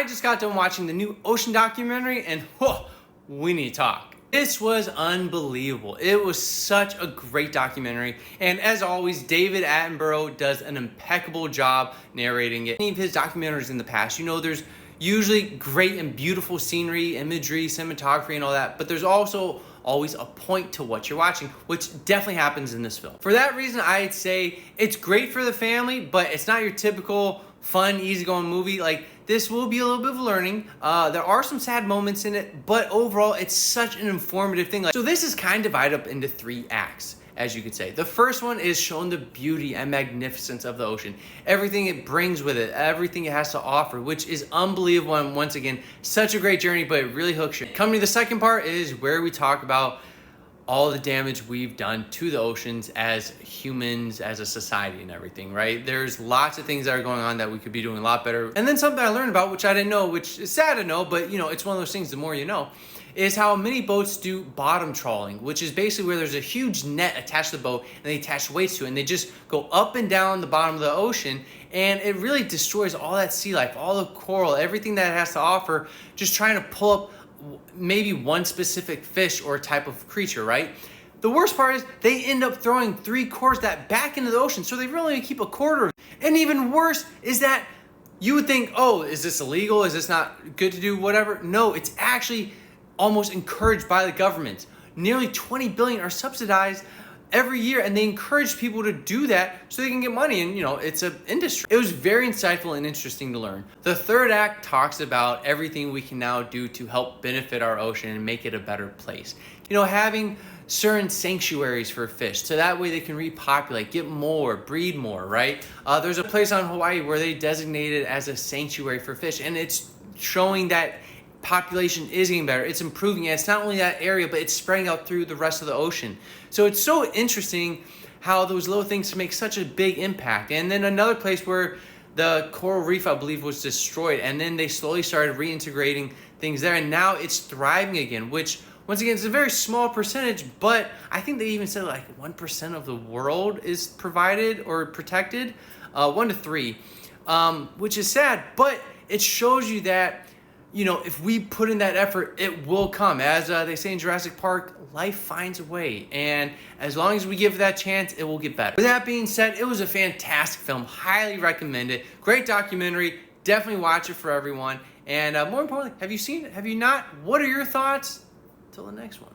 I just got done watching the new ocean documentary and we need to talk. This was unbelievable. It was such a great documentary. And as always, David Attenborough does an impeccable job narrating it. Any of his documentaries in the past, you know, there's usually great and beautiful scenery, imagery, cinematography, and all that, but there's also always a point to what you're watching, which definitely happens in this film. For that reason, I'd say it's great for the family, but it's not your typical fun, easygoing movie. Like, this will be a little bit of learning. There are some sad moments in it, but overall, it's such an informative thing. So this is kind of divided up into 3 acts, as you could say. The first one is showing the beauty and magnificence of the ocean, everything it brings with it, everything it has to offer, which is unbelievable. And once again, such a great journey, but it really hooks you. Coming to the second part is where we talk about all the damage we've done to the oceans as humans, as a society and everything, right? There's lots of things that are going on that we could be doing a lot better. And then something I learned about, which I didn't know, which is sad to know, but you know, it's one of those things, the more you know, is how many boats do bottom trawling, which is basically where there's a huge net attached to the boat and they attach weights to it and they just go up and down the bottom of the ocean, and it really destroys all that sea life, all the coral, everything that it has to offer, just trying to pull up maybe one specific fish or type of creature, right? The worst part is they end up throwing 3/4 that back into the ocean, so they really only keep 1/4. And even worse is that you would think, oh, is this illegal? Is this not good to do? Whatever. No, it's actually almost encouraged by the government. Nearly 20 billion are subsidized every year, and they encourage people to do that so they can get money, and you know, it's an industry. It was very insightful and interesting to learn. The third act talks about everything we can now do to help benefit our ocean and make it a better place. You know, having certain sanctuaries for fish, so that way they can repopulate, get more, breed more, right? There's a place on Hawaii where they designated as a sanctuary for fish, and it's showing that population is getting better. It's improving. And it's not only that area, but it's spreading out through the rest of the ocean. So it's so interesting how those little things can make such a big impact. And then another place where the coral reef, I believe, was destroyed, and then they slowly started reintegrating things there, and now it's thriving again, which once again, it's a very small percentage, but I think they even said like 1% of the world is provided or protected, 1 to 3, which is sad, but it shows you that, you know, if we put in that effort, it will come. As they say in Jurassic Park, life finds a way. And as long as we give it that chance, it will get better. With that being said, it was a fantastic film. Highly recommend it. Great documentary. Definitely watch it for everyone. And more importantly, have you seen it? Have you not? What are your thoughts? Till the next one.